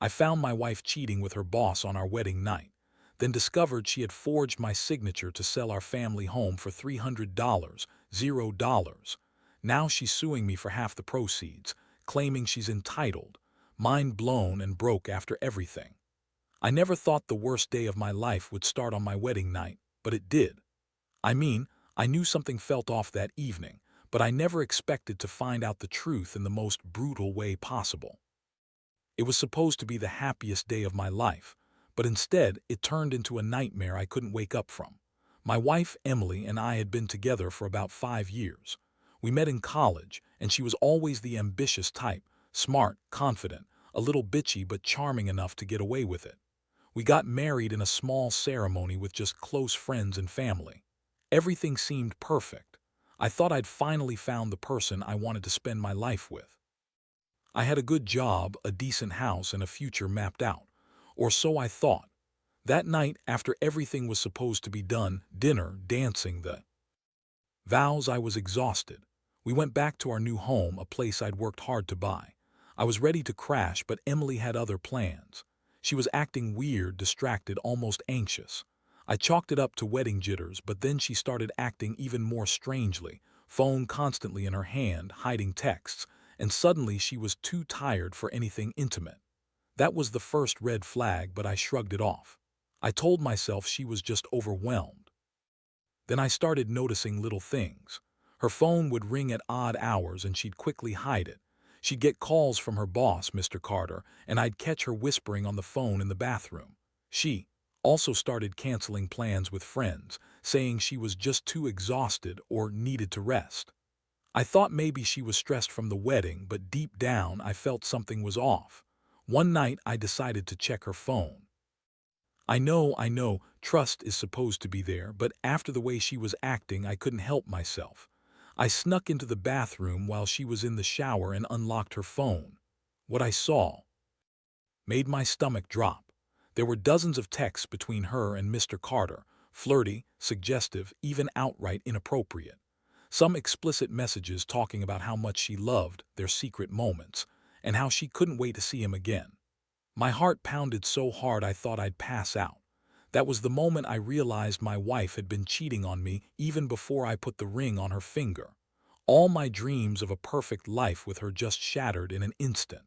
I found my wife cheating with her boss on our wedding night, then discovered she had forged my signature to sell our family home for $300, $0. Now she's suing me for half the proceeds, claiming she's entitled, mind blown and broke after everything. I never thought the worst day of my life would start on my wedding night, but it did. I mean, I knew something felt off that evening, but I never expected to find out the truth in the most brutal way possible. It was supposed to be the happiest day of my life, but instead it turned into a nightmare I couldn't wake up from. My wife, Emily, and I had been together for about 5 years. We met in college, and she was always the ambitious type, smart, confident, a little bitchy but charming enough to get away with it. We got married in a small ceremony with just close friends and family. Everything seemed perfect. I thought I'd finally found the person I wanted to spend my life with. I had a good job, a decent house, and a future mapped out. Or so I thought. That night, after everything was supposed to be done, dinner, dancing, the vows, I was exhausted. We went back to our new home, a place I'd worked hard to buy. I was ready to crash, but Emily had other plans. She was acting weird, distracted, almost anxious. I chalked it up to wedding jitters, but then she started acting even more strangely, phone constantly in her hand, hiding texts, and suddenly she was too tired for anything intimate. That was the first red flag, but I shrugged it off. I told myself she was just overwhelmed. Then I started noticing little things. Her phone would ring at odd hours and she'd quickly hide it. She'd get calls from her boss, Mr. Carter, and I'd catch her whispering on the phone in the bathroom. She also started canceling plans with friends, saying she was just too exhausted or needed to rest. I thought maybe she was stressed from the wedding, but deep down I felt something was off. One night I decided to check her phone. I know, trust is supposed to be there, but after the way she was acting, I couldn't help myself. I snuck into the bathroom while she was in the shower and unlocked her phone. What I saw made my stomach drop. There were dozens of texts between her and Mr. Carter, flirty, suggestive, even outright inappropriate. Some explicit messages talking about how much she loved their secret moments and how she couldn't wait to see him again. My heart pounded so hard I thought I'd pass out. That was the moment I realized my wife had been cheating on me even before I put the ring on her finger. All my dreams of a perfect life with her just shattered in an instant.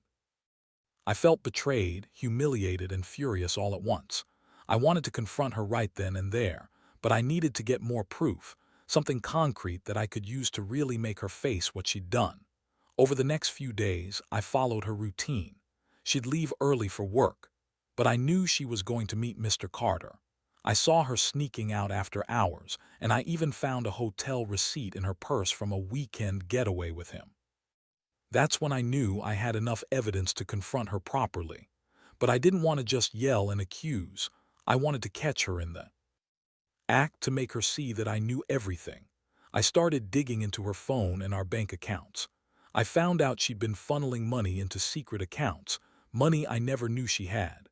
I felt betrayed, humiliated, and furious all at once. I wanted to confront her right then and there, but I needed to get more proof, something concrete that I could use to really make her face what she'd done. Over the next few days, I followed her routine. She'd leave early for work, but I knew she was going to meet Mr. Carter. I saw her sneaking out after hours, and I even found a hotel receipt in her purse from a weekend getaway with him. That's when I knew I had enough evidence to confront her properly. But I didn't want to just yell and accuse. I wanted to catch her in the act, to make her see that I knew everything. I started digging into her phone and our bank accounts. I found out she'd been funneling money into secret accounts, money I never knew she had.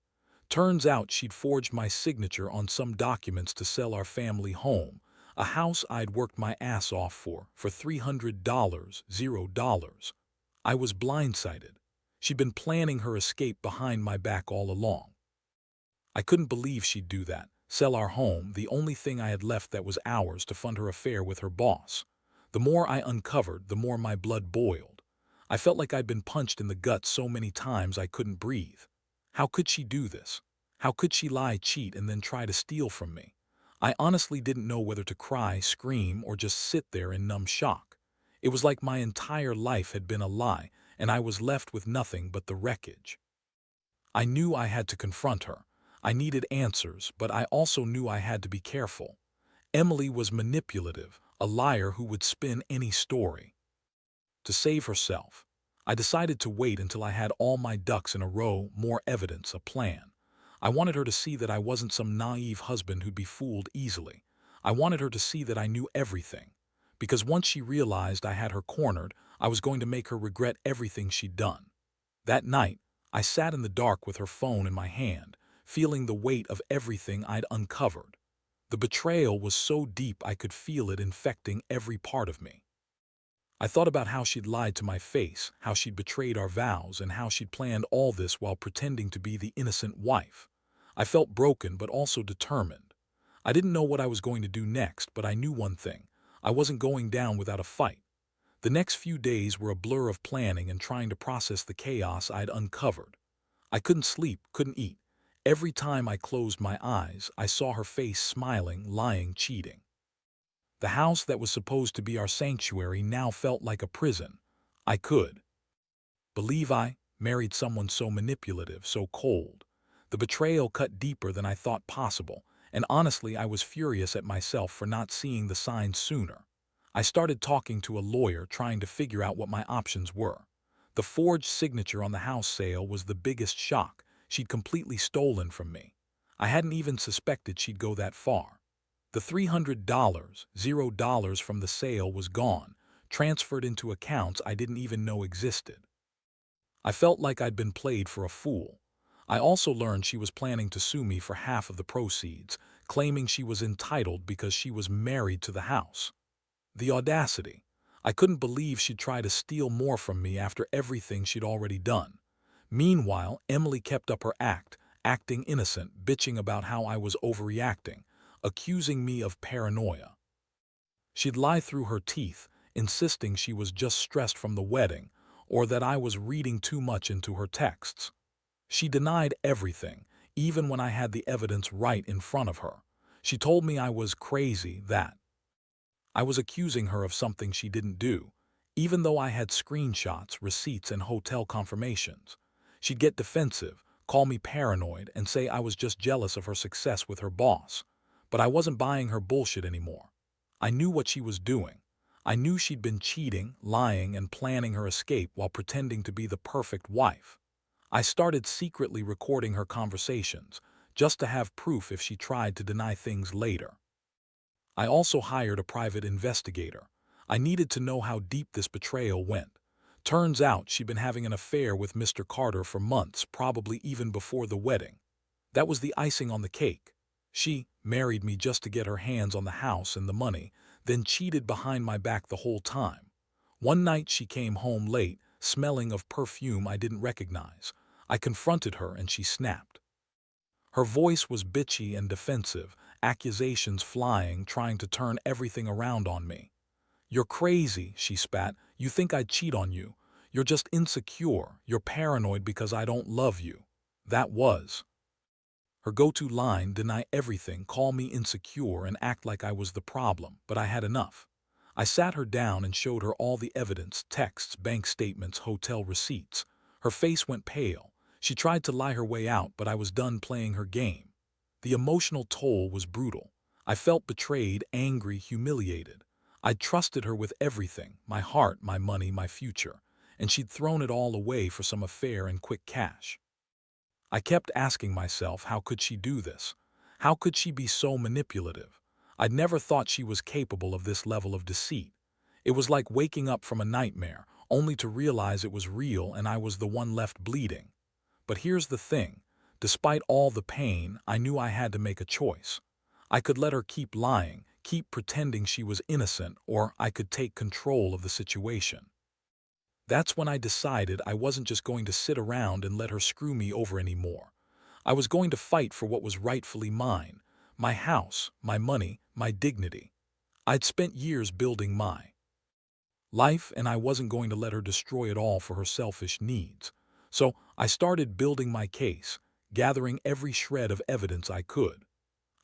Turns out she'd forged my signature on some documents to sell our family home, a house I'd worked my ass off for $300, $0. I was blindsided. She'd been planning her escape behind my back all along. I couldn't believe she'd do that, sell our home, the only thing I had left that was ours, to fund her affair with her boss. The more I uncovered, the more my blood boiled. I felt like I'd been punched in the gut so many times I couldn't breathe. How could she do this? How could she lie, cheat, and then try to steal from me? I honestly didn't know whether to cry, scream, or just sit there in numb shock. It was like my entire life had been a lie, and I was left with nothing but the wreckage. I knew I had to confront her. I needed answers, but I also knew I had to be careful. Emily was manipulative, a liar who would spin any story. To save herself, I decided to wait until I had all my ducks in a row, more evidence, a plan. I wanted her to see that I wasn't some naive husband who'd be fooled easily. I wanted her to see that I knew everything. Because once she realized I had her cornered, I was going to make her regret everything she'd done. That night, I sat in the dark with her phone in my hand, feeling the weight of everything I'd uncovered. The betrayal was so deep I could feel it infecting every part of me. I thought about how she'd lied to my face, how she'd betrayed our vows, and how she'd planned all this while pretending to be the innocent wife. I felt broken but also determined. I didn't know what I was going to do next, but I knew one thing. I wasn't going down without a fight. The next few days were a blur of planning and trying to process the chaos I'd uncovered. I couldn't sleep, couldn't eat. Every time I closed my eyes, I saw her face smiling, lying, cheating. The house that was supposed to be our sanctuary now felt like a prison. I could believe I married someone so manipulative, so cold. The betrayal cut deeper than I thought possible, and honestly, I was furious at myself for not seeing the signs sooner. I started talking to a lawyer, trying to figure out what my options were. The forged signature on the house sale was the biggest shock. She'd completely stolen from me. I hadn't even suspected she'd go that far. The $300, $0 from the sale was gone, transferred into accounts I didn't even know existed. I felt like I'd been played for a fool. I also learned she was planning to sue me for half of the proceeds, claiming she was entitled because she was married to the house. The audacity. I couldn't believe she'd try to steal more from me after everything she'd already done. Meanwhile, Emily kept up her act, acting innocent, bitching about how I was overreacting, accusing me of paranoia. She'd lie through her teeth, insisting she was just stressed from the wedding, or that I was reading too much into her texts. She denied everything, even when I had the evidence right in front of her. She told me I was crazy, that I was accusing her of something she didn't do, even though I had screenshots, receipts, and hotel confirmations. She'd get defensive, call me paranoid, and say I was just jealous of her success with her boss. But I wasn't buying her bullshit anymore. I knew what she was doing. I knew she'd been cheating, lying, and planning her escape while pretending to be the perfect wife. I started secretly recording her conversations, just to have proof if she tried to deny things later. I also hired a private investigator. I needed to know how deep this betrayal went. Turns out she'd been having an affair with Mr. Carter for months, probably even before the wedding. That was the icing on the cake. She married me just to get her hands on the house and the money, then cheated behind my back the whole time. One night she came home late, smelling of perfume I didn't recognize. I confronted her and she snapped. Her voice was bitchy and defensive, accusations flying, trying to turn everything around on me. "You're crazy," she spat. "You think I'd cheat on you. You're just insecure. You're paranoid because I don't love you." That was her go-to line: deny everything, call me insecure, and act like I was the problem. But I had enough. I sat her down and showed her all the evidence: texts, bank statements, hotel receipts. Her face went pale. She tried to lie her way out, but I was done playing her game. The emotional toll was brutal. I felt betrayed, angry, humiliated. I'd trusted her with everything: my heart, my money, my future, and she'd thrown it all away for some affair and quick cash. I kept asking myself, how could she do this? How could she be so manipulative? I'd never thought she was capable of this level of deceit. It was like waking up from a nightmare, only to realize it was real and I was the one left bleeding. But here's the thing. Despite all the pain, I knew I had to make a choice. I could let her keep lying, keep pretending she was innocent, or I could take control of the situation. That's when I decided I wasn't just going to sit around and let her screw me over anymore. I was going to fight for what was rightfully mine: my house, my money, my dignity. I'd spent years building my life, and I wasn't going to let her destroy it all for her selfish needs. So I started building my case, gathering every shred of evidence I could.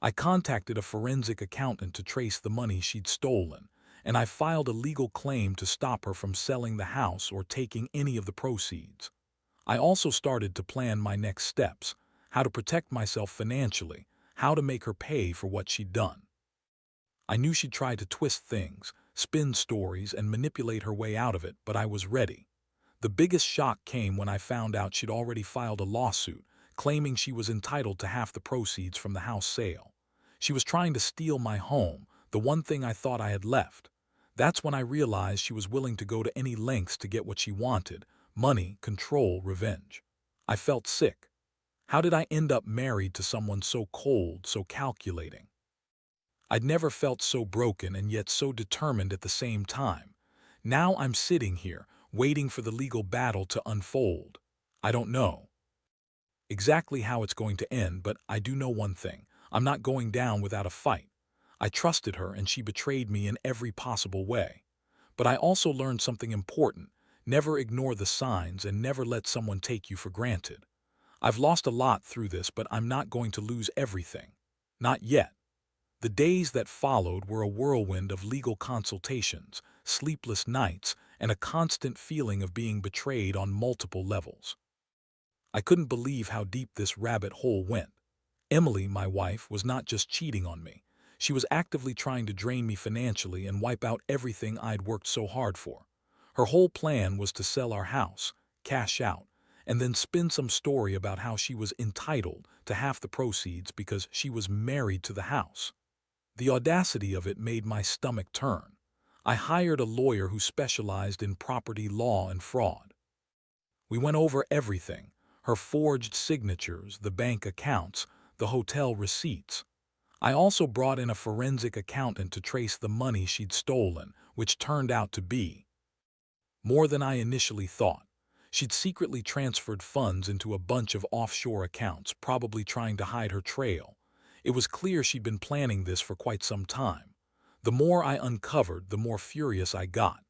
I contacted a forensic accountant to trace the money she'd stolen, and I filed a legal claim to stop her from selling the house or taking any of the proceeds. I also started to plan my next steps: how to protect myself financially, how to make her pay for what she'd done. I knew she'd try to twist things, spin stories, and manipulate her way out of it, but I was ready. The biggest shock came when I found out she'd already filed a lawsuit, claiming she was entitled to half the proceeds from the house sale. She was trying to steal my home, the one thing I thought I had left. That's when I realized she was willing to go to any lengths to get what she wanted: money, control, revenge. I felt sick. How did I end up married to someone so cold, so calculating? I'd never felt so broken and yet so determined at the same time. Now I'm sitting here, waiting for the legal battle to unfold. I don't know exactly how it's going to end, but I do know one thing. I'm not going down without a fight. I trusted her and she betrayed me in every possible way. But I also learned something important. Never ignore the signs and never let someone take you for granted. I've lost a lot through this, but I'm not going to lose everything. Not yet. The days that followed were a whirlwind of legal consultations, sleepless nights, and a constant feeling of being betrayed on multiple levels. I couldn't believe how deep this rabbit hole went. Emily, my wife, was not just cheating on me. She was actively trying to drain me financially and wipe out everything I'd worked so hard for. Her whole plan was to sell our house, cash out, and then spin some story about how she was entitled to half the proceeds because she was married to the house. The audacity of it made my stomach turn. I hired a lawyer who specialized in property law and fraud. We went over everything: her forged signatures, the bank accounts, the hotel receipts. I also brought in a forensic accountant to trace the money she'd stolen, which turned out to be more than I initially thought. She'd secretly transferred funds into a bunch of offshore accounts, probably trying to hide her trail. It was clear she'd been planning this for quite some time. The more I uncovered, the more furious I got.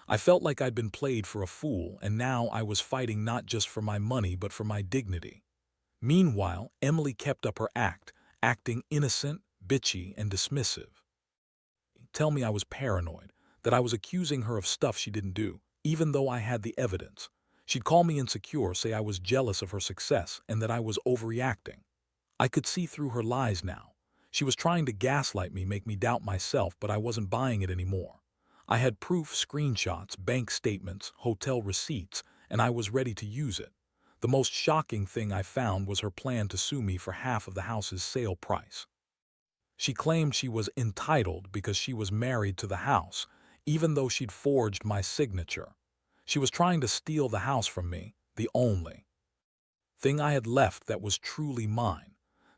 I felt like I'd been played for a fool, and now I was fighting not just for my money but for my dignity. Meanwhile, Emily kept up her act, acting innocent, bitchy, and dismissive. Tell me I was paranoid, that I was accusing her of stuff she didn't do, even though I had the evidence. She'd call me insecure, say I was jealous of her success, and that I was overreacting. I could see through her lies now. She was trying to gaslight me, make me doubt myself, but I wasn't buying it anymore. I had proof, screenshots, bank statements, hotel receipts, and I was ready to use it. The most shocking thing I found was her plan to sue me for half of the house's sale price. She claimed she was entitled because she was married to the house, even though she'd forged my signature. She was trying to steal the house from me, the only thing I had left that was truly mine.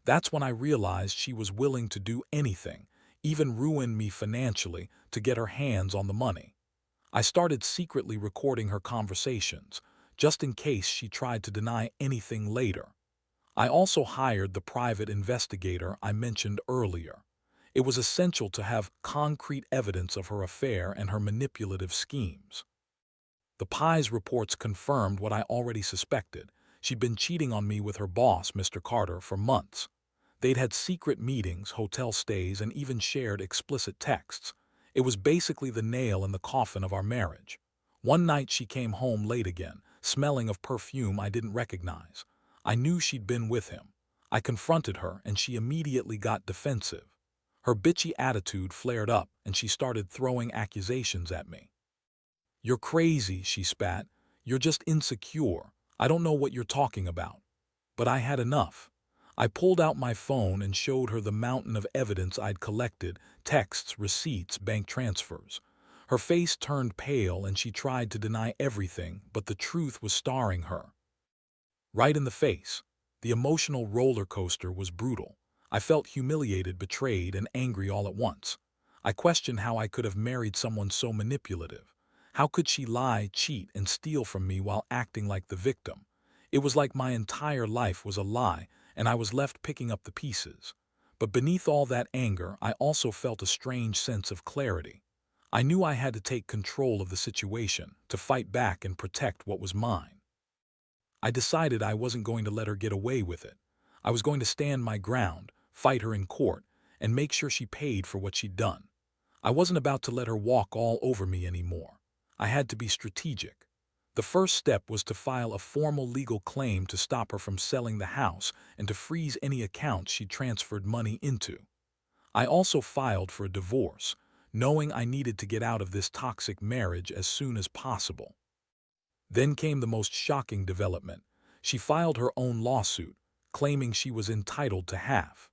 That's when I realized she was willing to do anything, even ruin me financially, to get her hands on the money. I started secretly recording her conversations, just in case she tried to deny anything later. I also hired the private investigator I mentioned earlier. It was essential to have concrete evidence of her affair and her manipulative schemes. The Pies reports confirmed what I already suspected. She'd been cheating on me with her boss, Mr. Carter, for months. They'd had secret meetings, hotel stays, and even shared explicit texts. It was basically the nail in the coffin of our marriage. One night she came home late again, smelling of perfume I didn't recognize. I knew she'd been with him. I confronted her, and she immediately got defensive. Her bitchy attitude flared up, and she started throwing accusations at me. "You're crazy," she spat. "You're just insecure. I don't know what you're talking about." But I had enough. I pulled out my phone and showed her the mountain of evidence I'd collected: texts, receipts, bank transfers. Her face turned pale and she tried to deny everything, but the truth was staring her right in the face. The emotional roller coaster was brutal. I felt humiliated, betrayed, and angry all at once. I questioned how I could have married someone so manipulative. How could she lie, cheat, and steal from me while acting like the victim? It was like my entire life was a lie, and I was left picking up the pieces. But beneath all that anger, I also felt a strange sense of clarity. I knew I had to take control of the situation, to fight back and protect what was mine. I decided I wasn't going to let her get away with it. I was going to stand my ground, fight her in court, and make sure she paid for what she'd done. I wasn't about to let her walk all over me anymore. I had to be strategic. The first step was to file a formal legal claim to stop her from selling the house and to freeze any accounts she'd transferred money into. I also filed for a divorce, knowing I needed to get out of this toxic marriage as soon as possible. Then came the most shocking development. She filed her own lawsuit, claiming she was entitled to half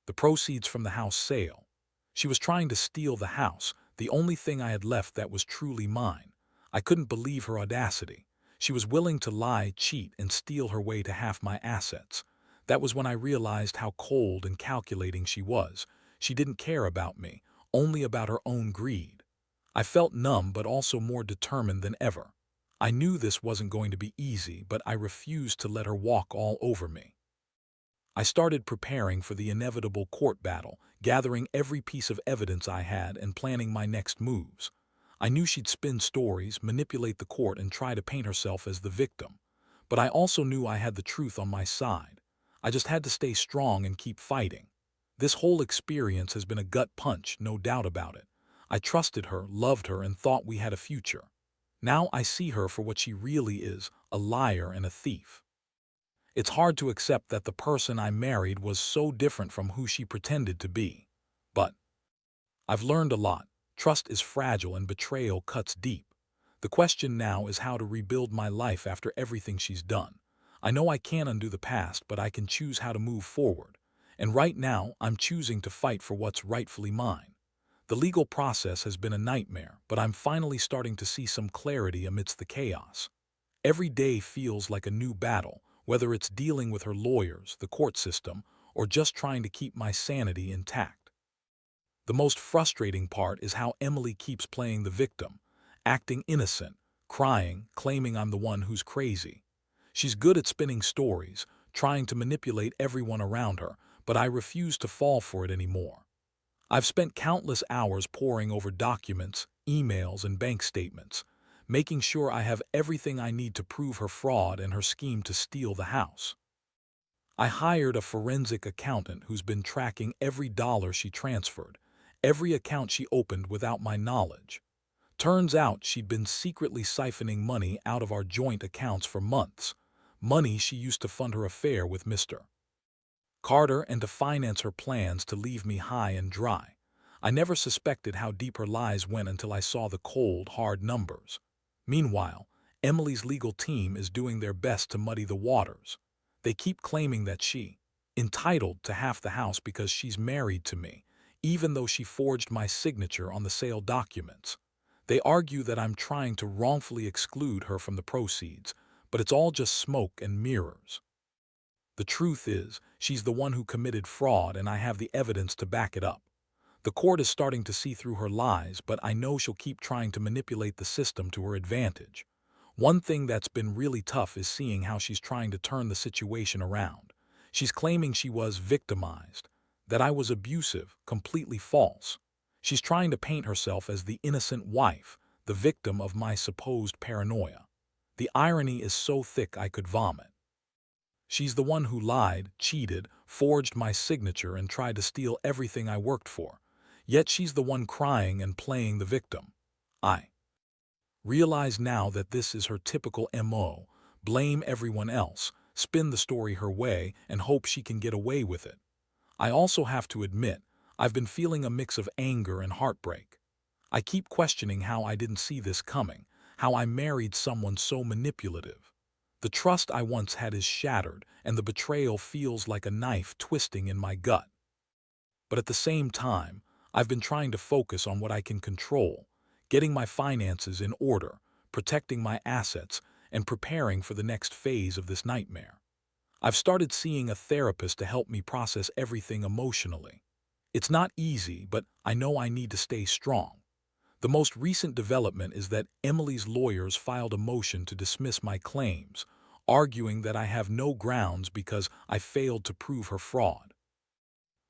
the proceeds from the house sale. She was trying to steal the house, the only thing I had left that was truly mine. I couldn't believe her audacity. She was willing to lie, cheat, and steal her way to half my assets. That was when I realized how cold and calculating she was. She didn't care about me, only about her own greed. I felt numb but also more determined than ever. I knew this wasn't going to be easy, but I refused to let her walk all over me. I started preparing for the inevitable court battle, gathering every piece of evidence I had and planning my next moves. I knew she'd spin stories, manipulate the court, and try to paint herself as the victim. But I also knew I had the truth on my side. I just had to stay strong and keep fighting. This whole experience has been a gut punch, no doubt about it. I trusted her, loved her, and thought we had a future. Now I see her for what she really is, a liar and a thief. It's hard to accept that the person I married was so different from who she pretended to be. But I've learned a lot. Trust is fragile and betrayal cuts deep. The question now is how to rebuild my life after everything she's done. I know I can't undo the past, but I can choose how to move forward. And right now, I'm choosing to fight for what's rightfully mine. The legal process has been a nightmare, but I'm finally starting to see some clarity amidst the chaos. Every day feels like a new battle, whether it's dealing with her lawyers, the court system, or just trying to keep my sanity intact. The most frustrating part is how Emily keeps playing the victim, acting innocent, crying, claiming I'm the one who's crazy. She's good at spinning stories, trying to manipulate everyone around her, but I refuse to fall for it anymore. I've spent countless hours poring over documents, emails, and bank statements, making sure I have everything I need to prove her fraud and her scheme to steal the house. I hired a forensic accountant who's been tracking every dollar she transferred, every account she opened without my knowledge. Turns out she'd been secretly siphoning money out of our joint accounts for months, money she used to fund her affair with Mr. Carter and to finance her plans to leave me high and dry. I never suspected how deep her lies went until I saw the cold, hard numbers. Meanwhile, Emily's legal team is doing their best to muddy the waters. They keep claiming that she's entitled to half the house because she's married to me, even though she forged my signature on the sale documents. They argue that I'm trying to wrongfully exclude her from the proceeds, but it's all just smoke and mirrors. The truth is, she's the one who committed fraud, and I have the evidence to back it up. The court is starting to see through her lies, but I know she'll keep trying to manipulate the system to her advantage. One thing that's been really tough is seeing how she's trying to turn the situation around. She's claiming she was victimized, that I was abusive, completely false. She's trying to paint herself as the innocent wife, the victim of my supposed paranoia. The irony is so thick I could vomit. She's the one who lied, cheated, forged my signature, and tried to steal everything I worked for. Yet she's the one crying and playing the victim. I realize now that this is her typical MO: blame everyone else, spin the story her way, and hope she can get away with it. I also have to admit, I've been feeling a mix of anger and heartbreak. I keep questioning how I didn't see this coming, how I married someone so manipulative. The trust I once had is shattered, and the betrayal feels like a knife twisting in my gut. But at the same time, I've been trying to focus on what I can control, getting my finances in order, protecting my assets, and preparing for the next phase of this nightmare. I've started seeing a therapist to help me process everything emotionally. It's not easy, but I know I need to stay strong. The most recent development is that Emily's lawyers filed a motion to dismiss my claims, arguing that I have no grounds because I failed to prove her fraud.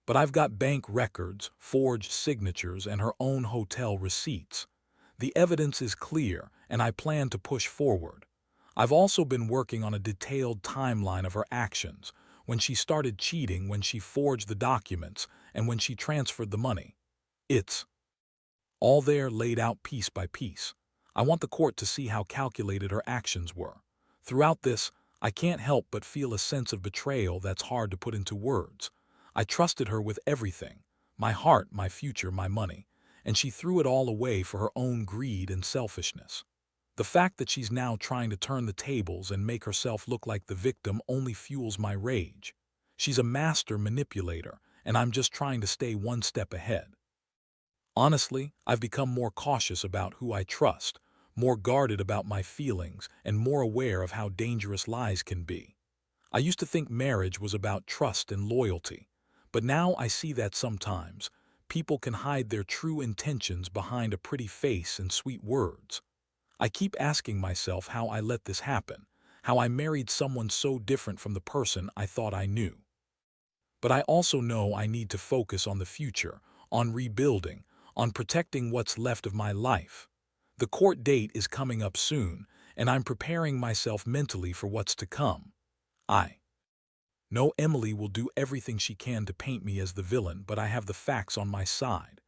But I've got bank records, forged signatures, and her own hotel receipts. The evidence is clear, and I plan to push forward. I've also been working on a detailed timeline of her actions, when she started cheating, when she forged the documents, and when she transferred the money. It's all there, laid out piece by piece. I want the court to see how calculated her actions were. Throughout this, I can't help but feel a sense of betrayal that's hard to put into words. I trusted her with everything, my heart, my future, my money, and she threw it all away for her own greed and selfishness. The fact that she's now trying to turn the tables and make herself look like the victim only fuels my rage. She's a master manipulator, and I'm just trying to stay one step ahead. Honestly, I've become more cautious about who I trust, more guarded about my feelings, and more aware of how dangerous lies can be. I used to think marriage was about trust and loyalty, but now I see that sometimes people can hide their true intentions behind a pretty face and sweet words. I keep asking myself how I let this happen, how I married someone so different from the person I thought I knew. But I also know I need to focus on the future, on rebuilding, on protecting what's left of my life. The court date is coming up soon, and I'm preparing myself mentally for what's to come. I know Emily will do everything she can to paint me as the villain, but I have the facts on my side.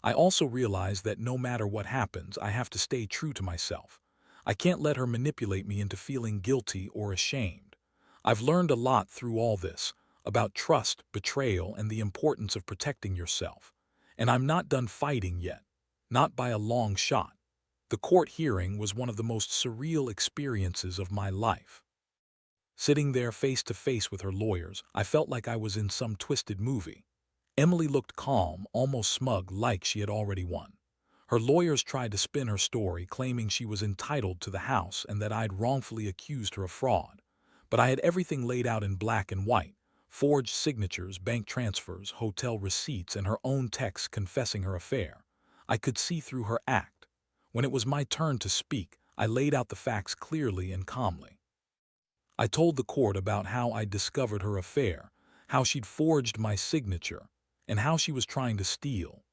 I also realize that no matter what happens, I have to stay true to myself. I can't let her manipulate me into feeling guilty or ashamed. I've learned a lot through all this, about trust, betrayal, and the importance of protecting yourself. And I'm not done fighting yet. Not by a long shot. The court hearing was one of the most surreal experiences of my life. Sitting there face to face with her lawyers, I felt like I was in some twisted movie. Emily looked calm, almost smug, like she had already won. Her lawyers tried to spin her story, claiming she was entitled to the house and that I'd wrongfully accused her of fraud. But I had everything laid out in black and white: forged signatures, bank transfers, hotel receipts, and her own texts confessing her affair. I could see through her act. When it was my turn to speak, I laid out the facts clearly and calmly. I told the court about how I'd discovered her affair, how she'd forged my signature, and how she was trying to steal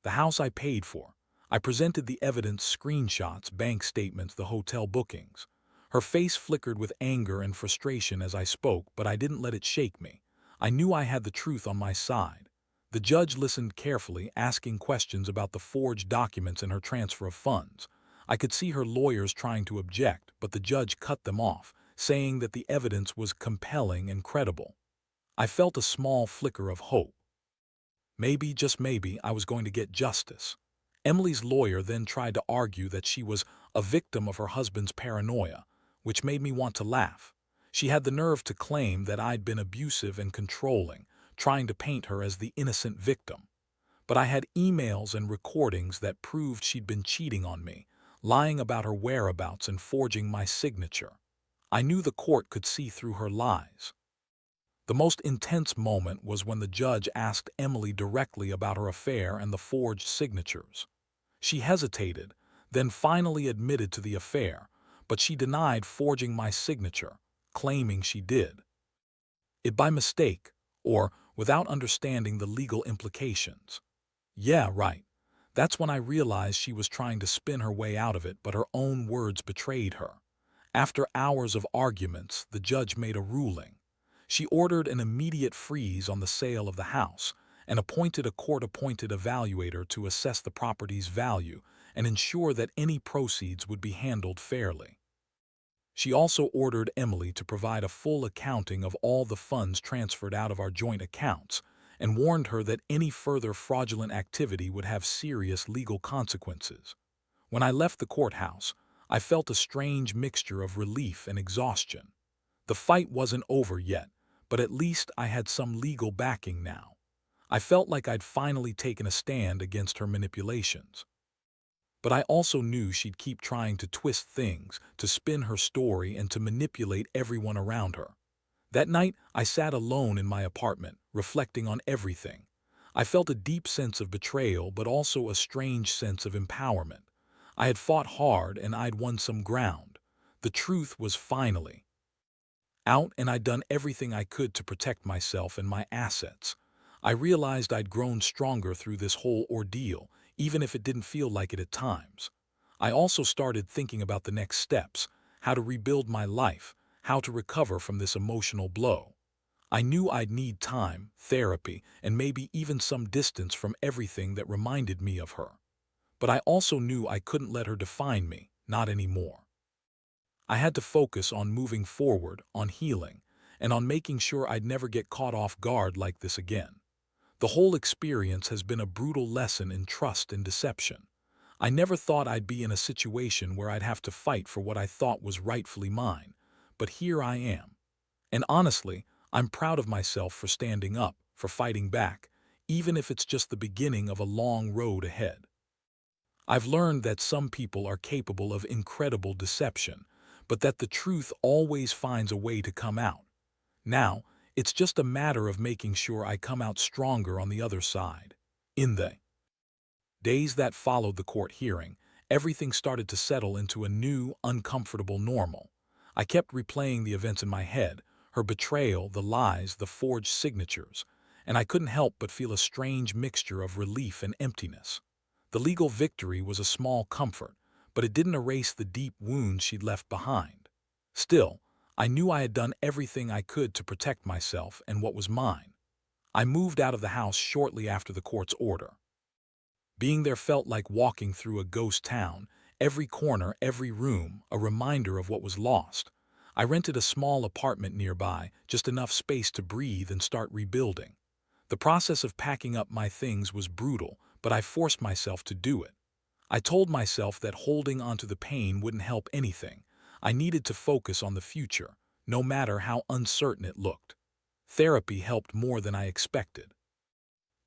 the house I paid for. I presented the evidence: screenshots, bank statements, the hotel bookings. Her face flickered with anger and frustration as I spoke, but I didn't let it shake me. I knew I had the truth on my side. The judge listened carefully, asking questions about the forged documents and her transfer of funds. I could see her lawyers trying to object, but the judge cut them off, saying that the evidence was compelling and credible. I felt a small flicker of hope. Maybe, just maybe, I was going to get justice. Emily's lawyer then tried to argue that she was a victim of her husband's paranoia, which made me want to laugh. She had the nerve to claim that I'd been abusive and controlling, trying to paint her as the innocent victim. But I had emails and recordings that proved she'd been cheating on me, lying about her whereabouts and forging my signature. I knew the court could see through her lies. The most intense moment was when the judge asked Emily directly about her affair and the forged signatures. She hesitated, then finally admitted to the affair, but she denied forging my signature, claiming she did it by mistake or without understanding the legal implications. Yeah, right. That's when I realized she was trying to spin her way out of it, but her own words betrayed her. After hours of arguments, the judge made a ruling. She ordered an immediate freeze on the sale of the house and appointed a court-appointed evaluator to assess the property's value and ensure that any proceeds would be handled fairly. She also ordered Emily to provide a full accounting of all the funds transferred out of our joint accounts and warned her that any further fraudulent activity would have serious legal consequences. When I left the courthouse, I felt a strange mixture of relief and exhaustion. The fight wasn't over yet, but at least I had some legal backing now. I felt like I'd finally taken a stand against her manipulations. But I also knew she'd keep trying to twist things, to spin her story, and to manipulate everyone around her. That night, I sat alone in my apartment, reflecting on everything. I felt a deep sense of betrayal, but also a strange sense of empowerment. I had fought hard and I'd won some ground. The truth was finally out, and I'd done everything I could to protect myself and my assets. I realized I'd grown stronger through this whole ordeal, even if it didn't feel like it at times. I also started thinking about the next steps: how to rebuild my life, how to recover from this emotional blow. I knew I'd need time, therapy, and maybe even some distance from everything that reminded me of her. But I also knew I couldn't let her define me, not anymore. I had to focus on moving forward, on healing, and on making sure I'd never get caught off guard like this again. The whole experience has been a brutal lesson in trust and deception. I never thought I'd be in a situation where I'd have to fight for what I thought was rightfully mine, but here I am. And honestly, I'm proud of myself for standing up, for fighting back, even if it's just the beginning of a long road ahead. I've learned that some people are capable of incredible deception, but that the truth always finds a way to come out. Now, it's just a matter of making sure I come out stronger on the other side. In the days that followed the court hearing, everything started to settle into a new, uncomfortable normal. I kept replaying the events in my head, her betrayal, the lies, the forged signatures, and I couldn't help but feel a strange mixture of relief and emptiness. The legal victory was a small comfort, but it didn't erase the deep wounds she'd left behind. Still, I knew I had done everything I could to protect myself and what was mine. I moved out of the house shortly after the court's order. Being there felt like walking through a ghost town, every corner, every room, a reminder of what was lost. I rented a small apartment nearby, just enough space to breathe and start rebuilding. The process of packing up my things was brutal, but I forced myself to do it. I told myself that holding onto the pain wouldn't help anything. I needed to focus on the future, no matter how uncertain it looked. Therapy helped more than I expected.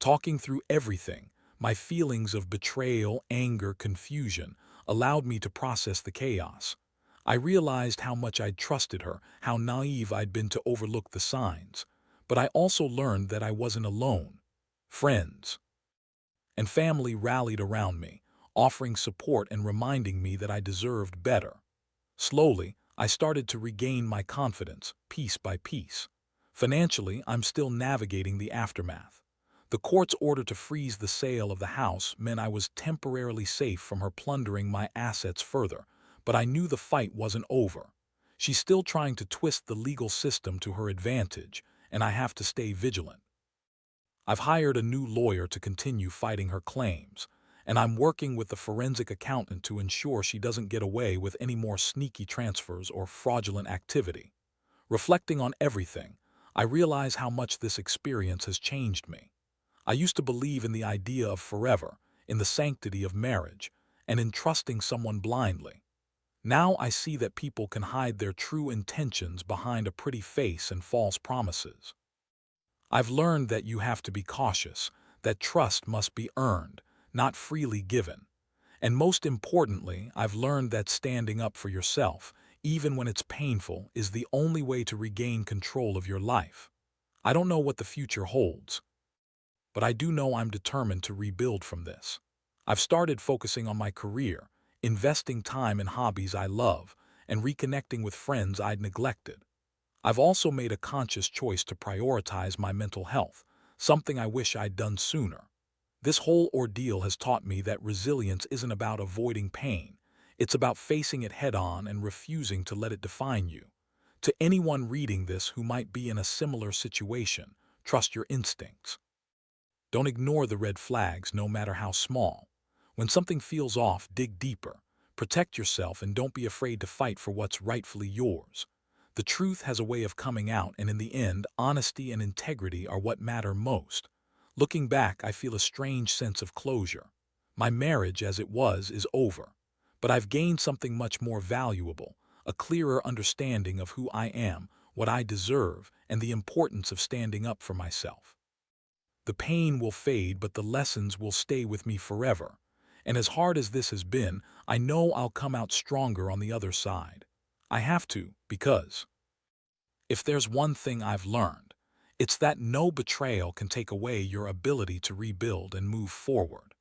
Talking through everything, my feelings of betrayal, anger, confusion, allowed me to process the chaos. I realized how much I'd trusted her, how naive I'd been to overlook the signs. But I also learned that I wasn't alone. Friends and family rallied around me, offering support and reminding me that I deserved better. Slowly, I started to regain my confidence, piece by piece. Financially, I'm still navigating the aftermath. The court's order to freeze the sale of the house meant I was temporarily safe from her plundering my assets further, but I knew the fight wasn't over. She's still trying to twist the legal system to her advantage, and I have to stay vigilant. I've hired a new lawyer to continue fighting her claims, and I'm working with the forensic accountant to ensure she doesn't get away with any more sneaky transfers or fraudulent activity. Reflecting on everything, I realize how much this experience has changed me. I used to believe in the idea of forever, in the sanctity of marriage, and in trusting someone blindly. Now I see that people can hide their true intentions behind a pretty face and false promises. I've learned that you have to be cautious, that trust must be earned, not freely given. And most importantly, I've learned that standing up for yourself, even when it's painful, is the only way to regain control of your life. I don't know what the future holds, but I do know I'm determined to rebuild from this. I've started focusing on my career, investing time in hobbies I love, and reconnecting with friends I'd neglected. I've also made a conscious choice to prioritize my mental health, something I wish I'd done sooner. This whole ordeal has taught me that resilience isn't about avoiding pain. It's about facing it head-on and refusing to let it define you. To anyone reading this who might be in a similar situation, trust your instincts. Don't ignore the red flags, no matter how small. When something feels off, dig deeper. Protect yourself and don't be afraid to fight for what's rightfully yours. The truth has a way of coming out, and in the end, honesty and integrity are what matter most. Looking back, I feel a strange sense of closure. My marriage, as it was, is over. But I've gained something much more valuable, a clearer understanding of who I am, what I deserve, and the importance of standing up for myself. The pain will fade, but the lessons will stay with me forever. And as hard as this has been, I know I'll come out stronger on the other side. I have to, because if there's one thing I've learned, it's that no betrayal can take away your ability to rebuild and move forward.